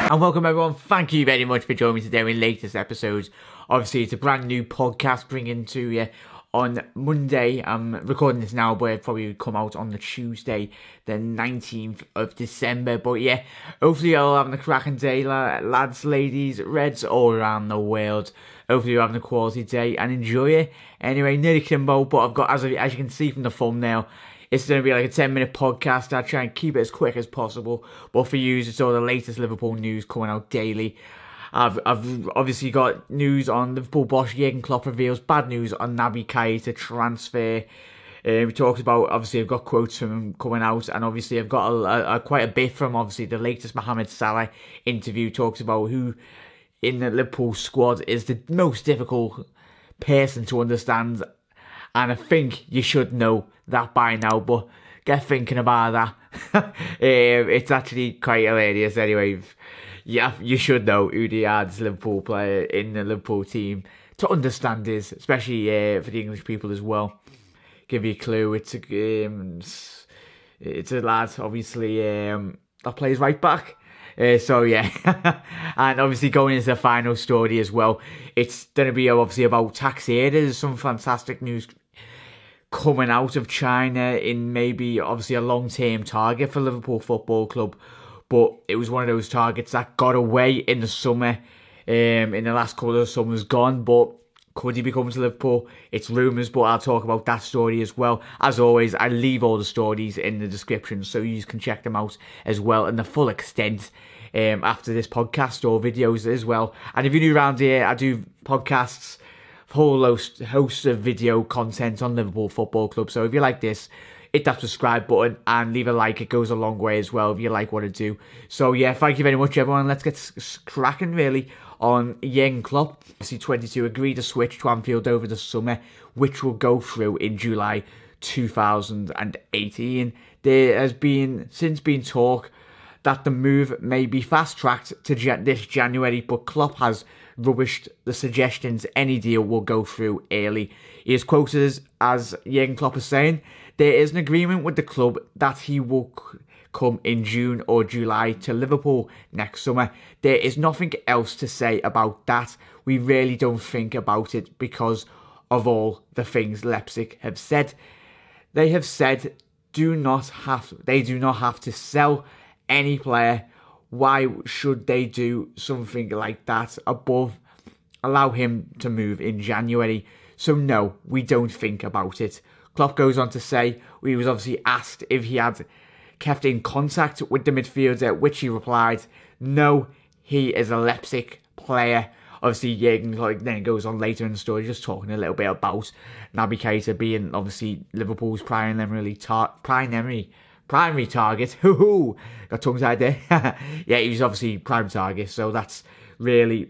And welcome everyone, thank you very much for joining me today in the latest episodes. Obviously it's a brand new podcast bringing to you on Monday. I'm recording this now, but it'll probably come out on the Tuesday, the 19th of December. But yeah, hopefully you're all having a cracking day, lads, ladies, Reds all around the world. Hopefully you're having a quality day and enjoy it. Anyway, nearly Kimbo, but I've got, as you can see from the thumbnail, it's going to be like a 10-minute podcast. I'll try and keep it as quick as possible. But for you, it's all the latest Liverpool news coming out daily. I've obviously got news on Liverpool boss Jurgen Klopp reveals bad news on Naby Keita transfer. We talked about, obviously I've got quotes from him coming out, and obviously I've got quite a bit from obviously the latest Mohamed Salah interview. Talks about who in the Liverpool squad is the most difficult person to understand, and I think you should know that by now, but get thinking about that. It's actually quite hilarious anyway. Yeah, you should know who the hardest Liverpool player in the Liverpool team to understand is, especially for the English people as well. Give you a clue, it's a lad, obviously, that plays right back. So yeah, and obviously going into the final story as well, it's going to be obviously about Teixeira. There's some fantastic news coming out of China in maybe obviously a long-term target for Liverpool Football Club, but it was one of those targets that got away in the summer, in the last couple of summers gone. But could he be coming to Liverpool? It's rumours, but I'll talk about that story as well. As always, I leave all the stories in the description so you can check them out as well in the full extent after this podcast or videos as well. And if you're new around here, I do podcasts, whole host of video content on Liverpool Football Club. So if you like this, hit that subscribe button and leave a like. It goes a long way as well if you like what I do. So yeah, thank you very much everyone. Let's get cracking really on Jurgen Klopp. Obviously 22 agreed to switch to Anfield over the summer, which will go through in July 2018. There has been talk that the move may be fast-tracked to this January, but Klopp has rubbished the suggestions any deal will go through early. He is quoted as Jurgen Klopp is saying, there is an agreement with the club that he will come in June or July to Liverpool next summer. There is nothing else to say about that. We really don't think about it because of all the things Leipzig have said. They have said they do not have to sell any player. Why should they do something like that above allow him to move in January? So no, we don't think about it. Klopp goes on to say, he was obviously asked if he had kept in contact with the midfielder, which he replied, no, he is a Leipzig player. Obviously, Jurgen then goes on later in the story, just talking a little bit about Naby Keita being obviously Liverpool's primary target. Got tongue tied there. Yeah, he was obviously prime target, so that's really,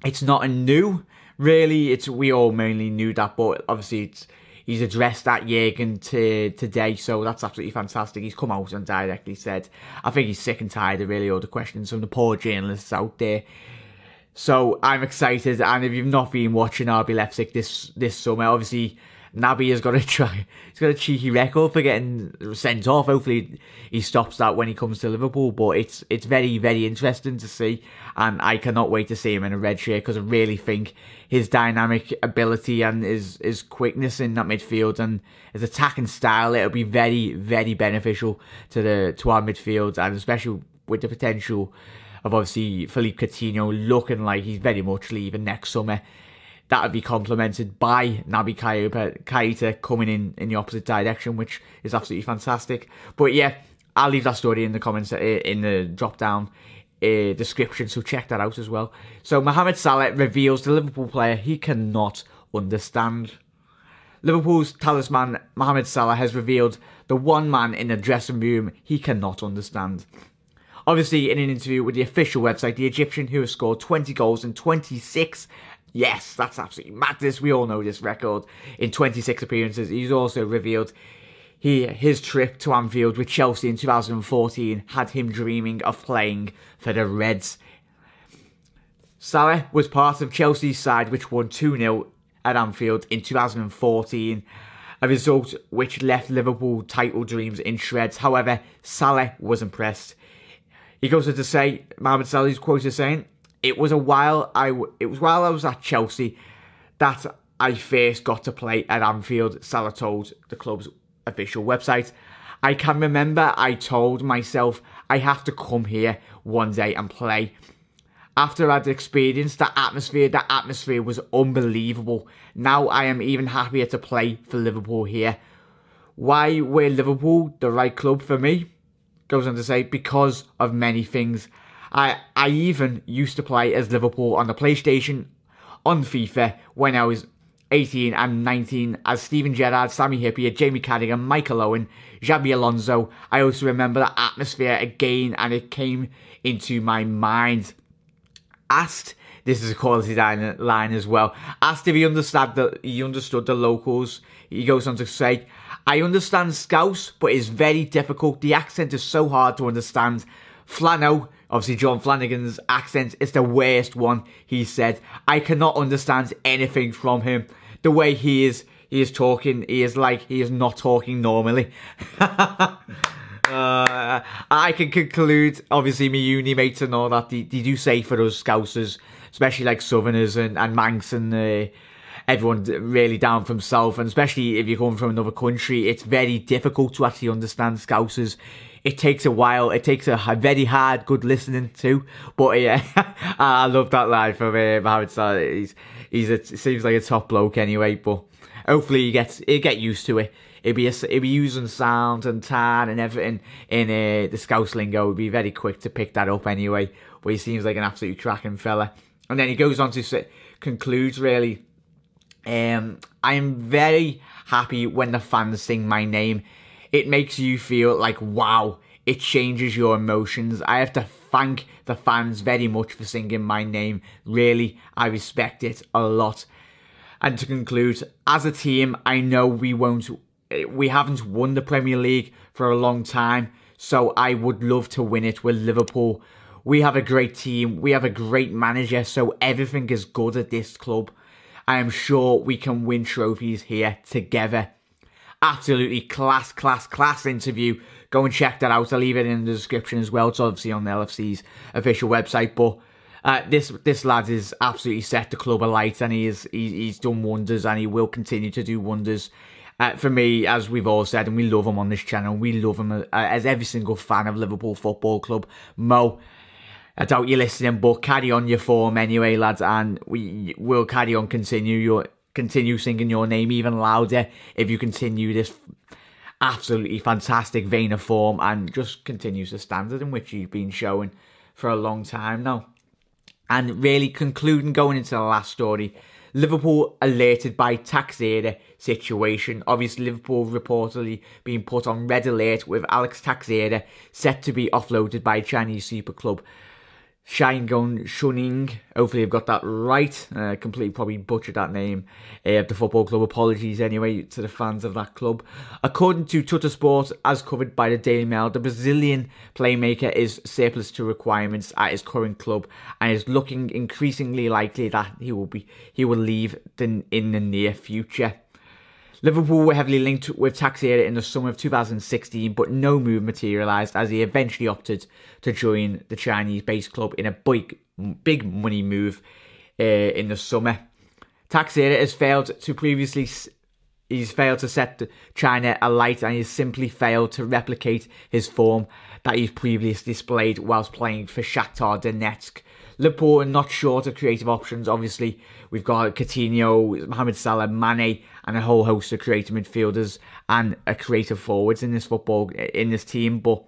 it's not a new, really, we all mainly knew that, but obviously he's addressed that Jurgen today, so that's absolutely fantastic. He's come out and directly said, I think he's sick and tired of really all the questions from the poor journalists out there. So I'm excited, and if you've not been watching RB Leipzig this summer, obviously Naby has got he's got a cheeky record for getting sent off. Hopefully he stops that when he comes to Liverpool, but it's very, very interesting to see, and I cannot wait to see him in a red shirt because I really think his dynamic ability and his quickness in that midfield and his attacking style, it'll be very, very beneficial to our midfield, and especially with the potential of obviously Philippe Coutinho looking like he's very much leaving next summer. That would be complemented by Naby Keita coming in the opposite direction, which is absolutely fantastic. But yeah, I'll leave that story in the comments, in the drop-down description, so check that out as well. So Mohamed Salah reveals the Liverpool player he cannot understand. Liverpool's talisman Mohamed Salah has revealed the one man in the dressing room he cannot understand. Obviously, in an interview with the official website, the Egyptian, who has scored 20 goals in 26, yes, that's absolutely madness, we all know this record, in 26 appearances, he's also revealed his trip to Anfield with Chelsea in 2014 had him dreaming of playing for the Reds. Salah was part of Chelsea's side which won 2-0 at Anfield in 2014, a result which left Liverpool title dreams in shreds. However, Salah was impressed. He goes on to say, Mohamed Salah's quoted saying, it was while I was at Chelsea that I first got to play at Anfield, Salah told the club's official website. I can remember I told myself I have to come here one day and play. After I'd experienced that atmosphere was unbelievable. Now I am even happier to play for Liverpool here. Why were Liverpool the right club for me? Goes on to say, because of many things. I even used to play as Liverpool on the PlayStation, on FIFA, when I was 18 and 19, as Steven Gerrard, Sammy Hippier, Jamie Carragher, Michael Owen, Xabi Alonso. I also remember that atmosphere again, and it came into my mind. Asked, this is a quality line as well, asked if he understood the locals, he goes on to say, I understand Scouse, but it's very difficult. The accent is so hard to understand. Flano, obviously John Flanagan's accent, is the worst one, he said. I cannot understand anything from him. The way he is talking, he is not talking normally. I can conclude, obviously, my uni mates and all that, they do say for us Scousers, especially like Southerners and Manx and everyone really down from South, and especially if you come from another country, it's very difficult to actually understand Scousers. It takes a while, it takes a very hard, good listening too, but yeah, I love that line from Mohamed Salah. It seems like a top bloke anyway, but hopefully he'll get used to it. He'll be using sound and tan and everything in the Scouse lingo. He'll be very quick to pick that up anyway. But he seems like an absolutely cracking fella. And then he goes on to concludes really. I am very happy when the fans sing my name. It makes you feel like, wow, it changes your emotions. I have to thank the fans very much for singing my name. Really, I respect it a lot. And to conclude, as a team, I know we haven't won the Premier League for a long time, so I would love to win it with Liverpool. We have a great team, we have a great manager, so everything is good at this club. I am sure we can win trophies here together. Absolutely class interview. Go and check that out. I'll leave it in the description as well. It's obviously on the LFC's official website, but this lad is absolutely set the club alight, and he's done wonders, and he will continue to do wonders. For me, as we've all said, and we love him on this channel, we love him as every single fan of Liverpool Football Club. Mo, I doubt you're listening, but carry on your form anyway, lads, and we will carry on continue singing your name even louder if you continue this absolutely fantastic vein of form and just continues the standard in which you've been showing for a long time now. And really concluding, going into the last story, Liverpool alerted by Teixeira situation. Obviously, Liverpool reportedly being put on red alert with Alex Teixeira set to be offloaded by Chinese super club Shanghai Shuning. Hopefully I've got that right. Completely probably butchered that name of the football club. Apologies anyway to the fans of that club. According to Tuttosport, as covered by the Daily Mail, the Brazilian playmaker is surplus to requirements at his current club and is looking increasingly likely that he will leave in the near future. Liverpool were heavily linked with Teixeira in the summer of 2016, but no move materialised as he eventually opted to join the Chinese-based club in a big money move in the summer. Teixeira has failed to set China alight, and he's simply failed to replicate his form that he's previously displayed whilst playing for Shakhtar Donetsk. Liverpool are not short of creative options. Obviously, we've got Coutinho, Mohamed Salah, Mane, and a whole host of creative midfielders and creative forwards in this team. But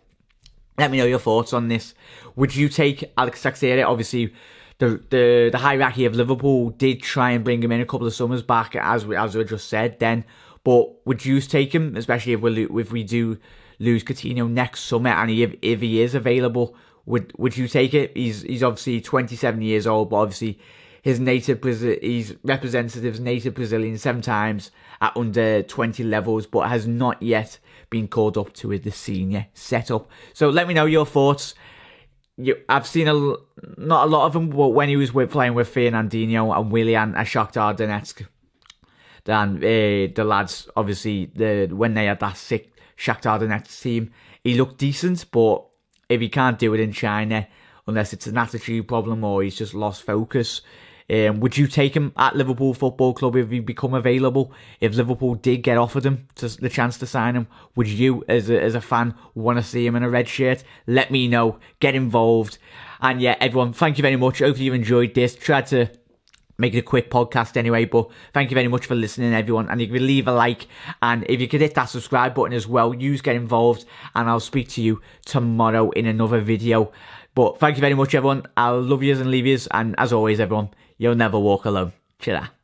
let me know your thoughts on this. Would you take Alex Teixeira? Obviously, the hierarchy of Liverpool did try and bring him in a couple of summers back, as we just said then. But would you take him, especially if we do lose Coutinho next summer, and if he is available? Would you take it? He's obviously 27 years old, but obviously he's representatives native Brazilian 7 times at under 20 levels, but has not yet been called up to the senior setup. So let me know your thoughts. I've seen not a lot of them, but when he was playing with Fernandinho and Willian at Shakhtar Donetsk, then the lads, obviously, when they had that sick Shakhtar Donetsk team, he looked decent, but if he can't do it in China, unless it's an attitude problem or he's just lost focus, would you take him at Liverpool Football Club if he become available? If Liverpool did get offered him the chance to sign him, would you, as a fan, want to see him in a red shirt? Let me know. Get involved. And yeah, everyone, thank you very much. Hopefully you enjoyed this. Tried to make it a quick podcast anyway, but thank you very much for listening, everyone. And if you could leave a like, and if you could hit that subscribe button as well, get involved, and I'll speak to you tomorrow in another video. But thank you very much, everyone. I'll love yous and leave yous, and as always, everyone, you'll never walk alone. Cheers.